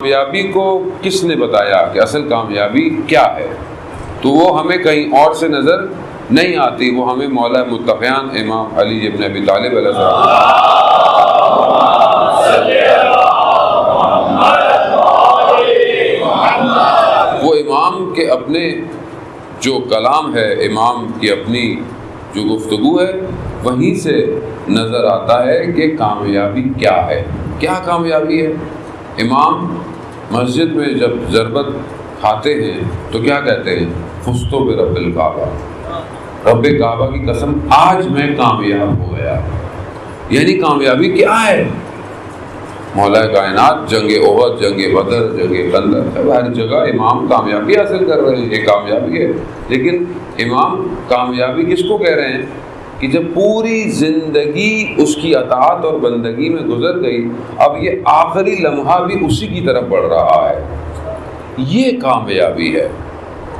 کامیابی کو کس نے بتایا کہ اصل کامیابی کیا ہے؟ تو وہ ہمیں کہیں اور سے نظر نہیں آتی، وہ ہمیں مولا متقیان امام علی ابن ابی طالب علیہ السلام، وہ امام کے اپنے جو کلام ہے، امام کی اپنی جو گفتگو ہے، وہیں سے نظر آتا ہے کہ کامیابی کیا ہے، کیا کامیابی ہے۔ امام مسجد میں جب ضربت کھاتے ہیں تو کیا کہتے ہیں؟ فزتو برب الکعبہ، رب کعبہ کی قسم آج میں کامیاب ہو گیا۔ یعنی کامیابی کیا ہے؟ مولا کائنات جنگ احد، جنگ بدر، جنگ خندق، ہر جگہ امام کامیابی حاصل کر رہے ہیں، یہ کامیابی ہے۔ لیکن امام کامیابی کس کو کہہ رہے ہیں؟ کہ جب پوری زندگی اس کی اطاعت اور بندگی میں گزر گئی، اب یہ آخری لمحہ بھی اسی کی طرف بڑھ رہا ہے، یہ کامیابی ہے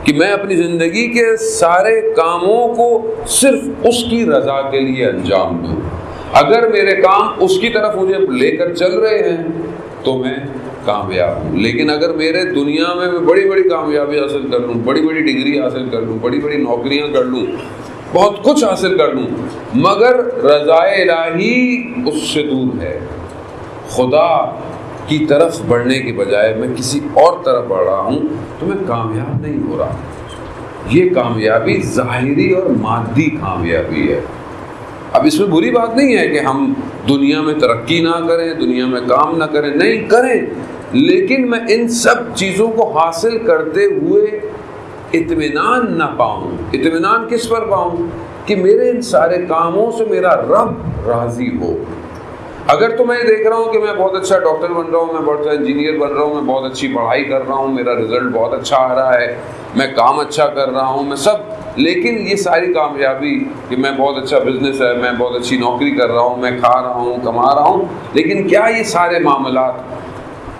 کہ میں اپنی زندگی کے سارے کاموں کو صرف اس کی رضا کے لیے انجام دوں۔ اگر میرے کام اس کی طرف مجھے لے کر چل رہے ہیں تو میں کامیاب ہوں۔ لیکن اگر میرے دنیا میں بڑی بڑی کامیابی حاصل کر لوں، بڑی بڑی ڈگری حاصل کر لوں، بڑی بڑی نوکریاں کر لوں، بہت کچھ حاصل کر لوں، مگر رضا الہی اس سے دور ہے، خدا کی طرف بڑھنے کے بجائے میں کسی اور طرف بڑھ رہا ہوں، تو میں کامیاب نہیں ہو رہا۔ یہ کامیابی ظاہری اور مادی کامیابی ہے۔ اب اس میں بری بات نہیں ہے کہ ہم دنیا میں ترقی نہ کریں، دنیا میں کام نہ کریں، نہیں کریں، لیکن میں ان سب چیزوں کو حاصل کرتے ہوئے اطمینان نہ پاؤں۔ اطمینان کس پر پاؤں؟ کہ میرے ان سارے کاموں سے میرا رب راضی ہو۔ اگر تو میں دیکھ رہا ہوں کہ میں بہت اچھا ڈاکٹر بن رہا ہوں، میں بہت اچھا انجینئر بن رہا ہوں، میں بہت اچھی پڑھائی کر رہا ہوں، میرا رزلٹ بہت اچھا آ رہا ہے، میں کام اچھا کر رہا ہوں، میں سب، لیکن یہ ساری کامیابی کہ میں بہت اچھا بزنس ہے، میں بہت اچھی نوکری کر رہا ہوں، میں کھا رہا ہوں، کما رہا ہوں، لیکن کیا یہ سارے معاملات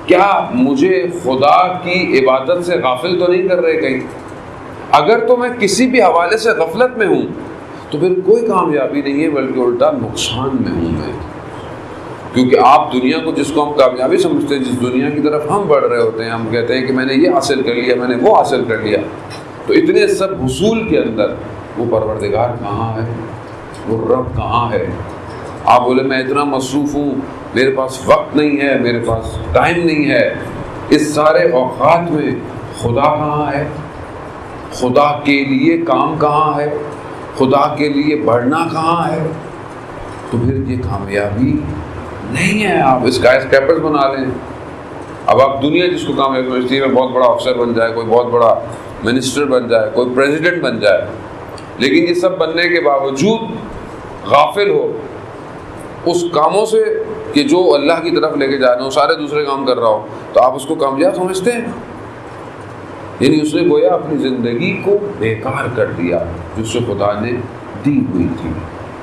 کیا مجھے خدا کی عبادت سے غافل تو نہیں کر رہے کہیں؟ اگر تو میں کسی بھی حوالے سے غفلت میں ہوں تو پھر کوئی کامیابی نہیں ہے، بلکہ الٹا نقصان میں ہوں میں۔ کیونکہ آپ دنیا کو جس کو ہم کامیابی سمجھتے ہیں، جس دنیا کی طرف ہم بڑھ رہے ہوتے ہیں، ہم کہتے ہیں کہ میں نے یہ حاصل کر لیا، میں نے وہ حاصل کر لیا، تو اتنے سب حصول کے اندر وہ پروردگار کہاں ہے؟ وہ رب کہاں ہے؟ آپ بولے میں اتنا مصروف ہوں، میرے پاس وقت نہیں ہے، میرے پاس ٹائم نہیں ہے، اس سارے اوقات میں خدا کہاں ہے؟ خدا کے لیے کام کہاں ہے؟ خدا کے لیے بڑھنا کہاں ہے؟ تو پھر یہ کامیابی نہیں ہے۔ آپ اسکائی اسکریپرز بنا لیں، اب آپ دنیا جس کو کامیابی سمجھتی ہے، میں بہت بڑا افسر بن جائے، کوئی بہت بڑا منسٹر بن جائے، کوئی پریزیڈنٹ بن جائے، لیکن یہ سب بننے کے باوجود غافل ہو اس کاموں سے کہ جو اللہ کی طرف لے کے جا رہے ہو، سارے دوسرے کام کر رہا ہو، تو آپ اس کو کامیاب سمجھتے ہیں؟ یعنی اس نے گویا اپنی زندگی کو بیکار کر دیا جو سے خدا نے دی ہوئی تھی۔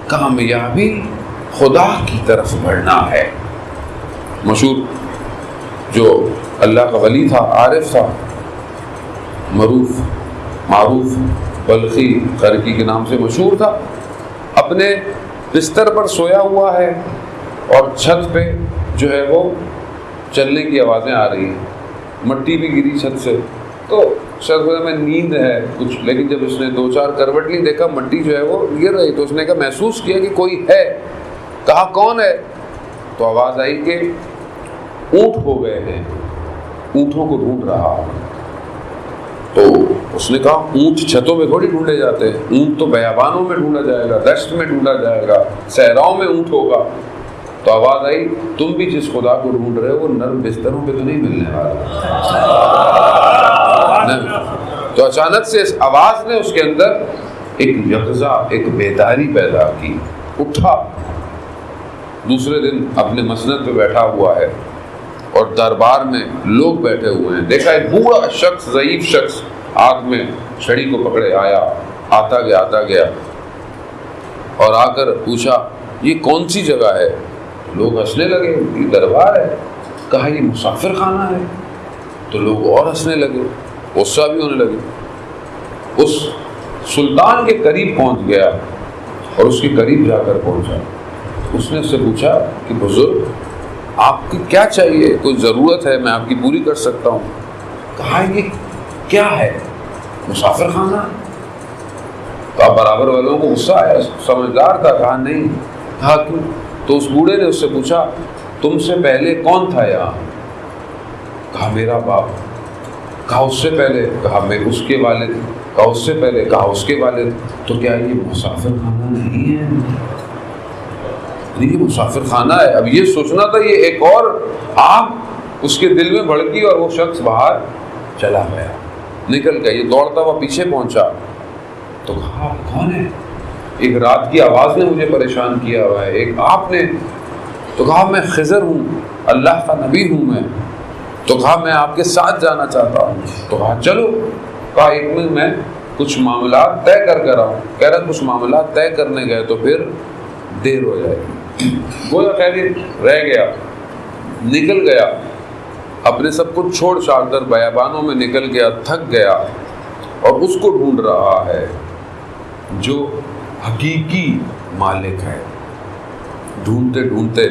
کامیابی خدا کی طرف بڑھنا ہے۔ مشہور جو اللہ کا ولی تھا، عارف تھا، معروف بلخی خرقی کے نام سے مشہور تھا، اپنے بستر پر سویا ہوا ہے اور چھت پہ جو ہے وہ چلنے کی آوازیں آ رہی ہیں، مٹی بھی گری چھت سے، تو شاید میں نیند ہے کچھ، لیکن جب اس نے دو چار کروٹ لی، دیکھا مٹی جو ہے وہ گر رہی، تو اس نے کہا محسوس کیا کہ کوئی ہے، کہا کون ہے؟ تو آواز آئی کہ اونٹ ہو گئے ہیں، اونٹوں کو ڈھونڈ رہا۔ تو اس نے کہا اونٹ چھتوں میں تھوڑی ڈھونڈے جاتے ہیں، اونٹ تو بیابانوں میں ڈھونڈا جائے گا، دشت میں ڈھونڈا جائے گا، صحراؤں میں اونٹ ہوگا۔ تو آواز آئی تم بھی جس خدا کو ڈھونڈ رہے ہو وہ نرم بستروں پہ تو نہیں ملنے والا۔ تو اچانک سے اس آواز نے اس کے اندر ایک یقظہ، ایک بیداری پیدا کی، اٹھا، دوسرے دن اپنے مسند پہ بیٹھا ہوا ہے اور دربار میں لوگ بیٹھے ہوئے ہیں، دیکھا ایک بوڑھا شخص، ضعیف شخص آگ میں چھڑی کو پکڑے آیا، آتا گیا اور آ کر پوچھا یہ کون سی جگہ ہے؟ لوگ ہنسنے لگے، یہ دربار ہے۔ کہا یہ مسافر خانہ ہے، تو لوگ اور ہنسنے لگے، غصہ بھی ہونے لگے۔ اس سلطان کے قریب پہنچ گیا اور اس کے قریب جا کر پہنچا، اس نے اس سے پوچھا کہ بزرگ آپ کی کیا چاہیے؟ کوئی ضرورت ہے میں آپ کی پوری کر سکتا ہوں۔ کہا یہ کیا ہے؟ مسافر خانہ؟ تو برابر والوں کو غصہ آیا، سمجھدار تھا، کہا نہیں۔ کہا کیوں؟ تو اس بوڑھے نے اس سے پوچھا تم سے پہلے کون تھا یہاں؟ کہا میرا باپ۔ کہا اس سے پہلے؟ کہا میں اس کے والد۔ کہا اس سے پہلے؟ کہا اس کے والد۔ تو کیا یہ مسافر خانہ نہیں ہے؟ یہ مسافر خانہ ہے۔ اب یہ سوچنا تھا، یہ ایک اور آگ اس کے دل میں بھڑکی اور وہ شخص باہر چلا گیا، نکل گیا۔ یہ دوڑتا ہوا پیچھے پہنچا تو کہا کون ہے؟ ایک رات کی آواز نے مجھے پریشان کیا ہوا ہے، ایک آپ نے۔ تو کہا میں خضر ہوں، اللہ کا نبی ہوں میں۔ تو کہا میں آپ کے ساتھ جانا چاہتا ہوں۔ تو کہا چلو۔ کہا ایک منٹ میں کچھ معاملات طے کر کر آؤں۔ کہہ رہا کچھ معاملات طے کرنے گئے تو پھر دیر ہو جائے گی۔ گویا خیریت رہ گیا، نکل گیا، اپنے سب کچھ چھوڑ چھاڑ کر بیابانوں میں نکل گیا، تھک گیا اور اس کو ڈھونڈ رہا ہے جو حقیقی مالک ہے۔ ڈھونڈتے ڈھونڈتے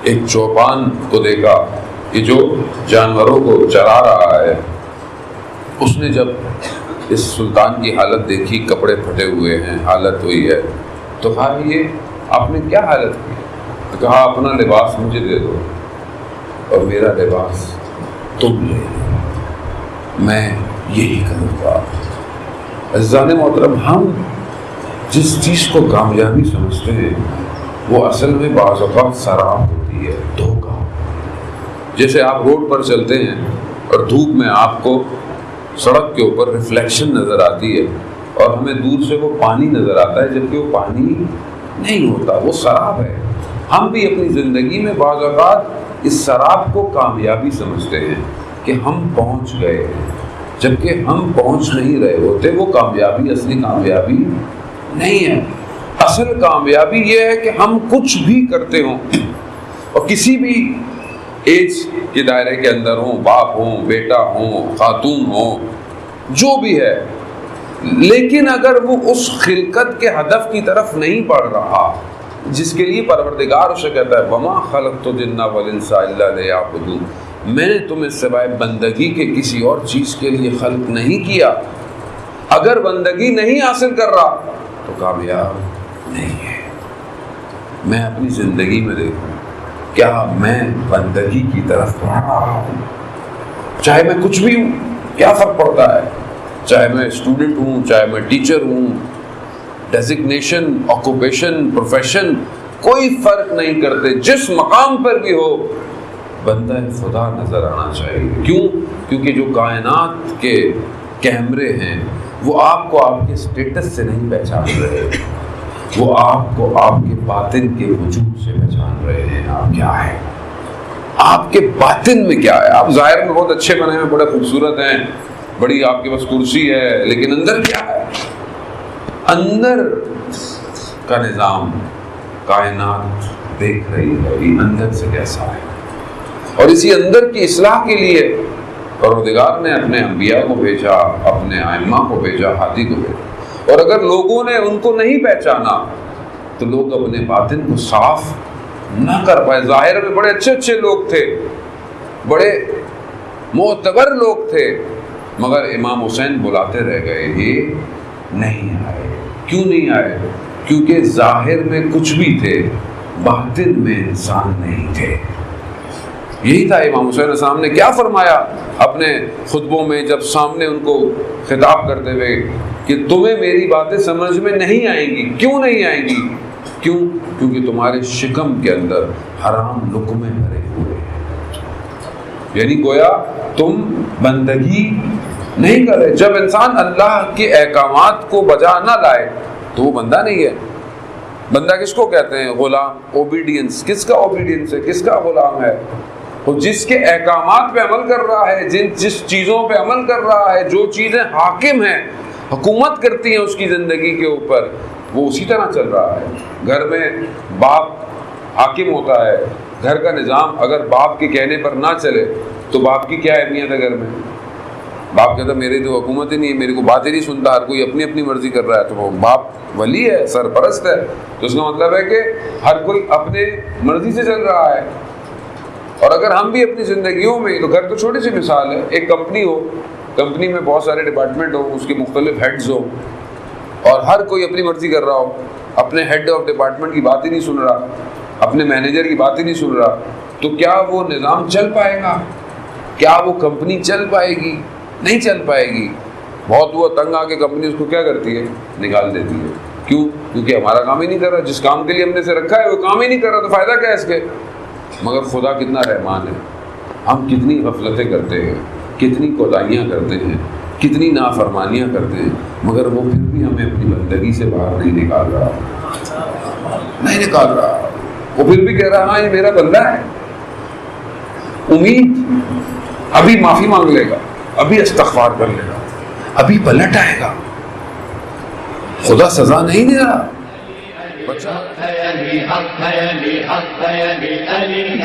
ایک چوپان کو دیکھا کہ جو جانوروں کو چرا رہا ہے۔ اس نے جب اس سلطان کی حالت دیکھی، کپڑے پھٹے ہوئے ہیں، حالت ہوئی ہے، تو کہا یہ آپ نے کیا حالت کی؟ تو کہا اپنا لباس مجھے دے دو اور میرا لباس تم لے لو، میں یہی کروں گا۔ عزیزان محترم، ہم جس چیز کو کامیابی سمجھتے ہیں وہ اصل میں بعض اوقات سراب ہوتی ہے، دھوکہ۔ جیسے آپ روڈ پر چلتے ہیں اور دھوپ میں آپ کو سڑک کے اوپر ریفلیکشن نظر آتی ہے اور ہمیں دور سے وہ پانی نظر آتا ہے، جبکہ وہ پانی نہیں ہوتا، وہ سراب ہے۔ ہم بھی اپنی زندگی میں بعض اوقات اس سراب کو کامیابی سمجھتے ہیں کہ ہم پہنچ گئے ہیں، جبکہ ہم پہنچ نہیں رہے ہوتے۔ وہ کامیابی اصلی کامیابی نہیں ہے۔ اصل کامیابی یہ ہے کہ ہم کچھ بھی کرتے ہوں اور کسی بھی ایج کے دائرے کے اندر ہوں، باپ ہوں، بیٹا ہوں، خاتون ہوں، جو بھی ہے، لیکن اگر وہ اس خلقت کے ہدف کی طرف نہیں بڑھ رہا جس کے لیے پروردگار اسے کہتا ہے وَمَا خَلَقْتُ الْجِنَّ وَالْإِنسَ إِلَّا لِيَعْبُدُونِ، میں نے تمہیں سوائے بندگی کے کسی اور چیز کے لیے خلق نہیں کیا۔ اگر بندگی نہیں حاصل کر رہا تو کامیاب نہیں ہے۔ میں اپنی زندگی میں دیکھوں کیا میں بندگی کی طرف بڑھ رہا ہوں؟ چاہے میں کچھ بھی ہوں، کیا فرق پڑتا ہے؟ چاہے میں اسٹوڈنٹ ہوں، چاہے میں ٹیچر ہوں، ڈیزگنیشن، آکوپیشن، پروفیشن، کوئی فرق نہیں کرتے، جس مقام پر بھی ہو بندہ خدا نظر آنا چاہیے۔ کیوں؟ کیونکہ جو کائنات کے کیمرے ہیں وہ آپ کو آپ کے سٹیٹس سے نہیں پہچان رہے، وہ آپ کو آپ کے باطن کے وجود سے پہچان رہے ہیں۔ آپ کیا ہے؟ آپ کے باطن میں کیا ہے؟ آپ ظاہر میں بہت اچھے بنے ہیں، بڑے خوبصورت ہیں، بڑی آپ کے پاس کرسی ہے، لیکن اندر کیا ہے؟ اندر کا نظام کائنات دیکھ رہی ہے یہ اندر سے کیسا ہے، اور اسی اندر کی اصلاح کے لیے پروردگار نے اپنے انبیاء کو بھیجا، اپنے ائمہ کو بھیجا، ہادی کو بھیجا۔ اور اگر لوگوں نے ان کو نہیں پہچانا تو لوگ اپنے باطن کو صاف نہ کر پائے۔ ظاہر میں بڑے اچھے اچھے لوگ تھے، بڑے معتبر لوگ تھے، مگر امام حسین بلاتے رہ گئے، یہ نہیں آئے۔ کیوں نہیں آئے؟ کیونکہ ظاہر میں کچھ بھی تھے، باطن میں انسان نہیں تھے۔ یہی تھا امام حسین علیہ السلام نے کیا فرمایا اپنے خطبوں میں جب سامنے ان کو خطاب کرتے ہوئے کہ تمہیں میری باتیں سمجھ میں نہیں آئیں گی۔ کیوں نہیں آئیں گی؟ کیوں؟ کیونکہ تمہارے شکم کے اندر حرام لقمے بھرے ہوئے ہیں، یعنی گویا تم بندگی نہیں کر رہے۔ جب انسان اللہ کے احکامات کو بجا نہ لائے تو وہ بندہ نہیں ہے۔ بندہ کس کو کہتے ہیں؟ غلام، اوبیڈینس۔ کس کا اوبیڈینس ہے؟ کس کا غلام ہے؟ وہ جس کے احکامات پہ عمل کر رہا ہے، جس چیزوں پہ عمل کر رہا ہے، جو چیزیں حاکم ہیں، حکومت کرتی ہیں اس کی زندگی کے اوپر، وہ اسی طرح چل رہا ہے۔ گھر میں باپ حاکم ہوتا ہے، گھر کا نظام اگر باپ کے کہنے پر نہ چلے تو باپ کی کیا اہمیت ہے گھر میں؟ باپ کہتا ہے میری تو حکومت ہی نہیں ہے، میری کو بات ہی نہیں سنتا، ہر کوئی اپنی اپنی مرضی کر رہا ہے، تو وہ باپ ولی ہے، سرپرست ہے، تو اس کا مطلب ہے کہ ہر کوئی اپنے مرضی سے چل رہا ہے۔ اور اگر ہم بھی اپنی زندگیوں میں، تو گھر تو چھوٹی سی مثال ہے، ایک کمپنی ہو، کمپنی میں بہت سارے ڈپارٹمنٹ ہو، اس کے مختلف ہیڈز ہو، اور ہر کوئی اپنی مرضی کر رہا ہو، اپنے ہیڈ آف ڈپارٹمنٹ کی بات ہی نہیں سن رہا، اپنے مینیجر کی بات ہی نہیں سن رہا، تو کیا وہ نظام چل پائے گا؟ کیا وہ کمپنی چل پائے گی؟ نہیں چل پائے گی۔ بہت ہوا تنگ آ کے کمپنی اس کو کیا کرتی ہے؟ نکال دیتی ہے۔ کیوں؟ کیونکہ ہمارا کام ہی نہیں کر رہا، جس کام کے لیے ہم نے اسے رکھا ہے وہ کام ہی نہیں کر رہا، تو فائدہ کیا ہے اس کے؟ مگر خدا کتنا رحمان ہے، ہم کتنی غفلتیں کرتے ہیں، کتنی کوتاہیاں کرتے ہیں، کتنی نافرمانیاں کرتے ہیں، مگر وہ پھر بھی ہمیں اپنی بندگی سے باہر نہیں نکال رہا، نہیں نکال رہا۔ وہ پھر بھی کہہ رہا ہاں یہ میرا بندہ ہے، امید ابھی معافی مانگ لے گا، ابھی استغفار کر لے گا، ابھی پلٹ آئے گا، خدا سزا نہیں دے رہا۔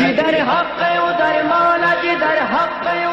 جدھر حق ہے ادھر مولا، جدھر حق ہے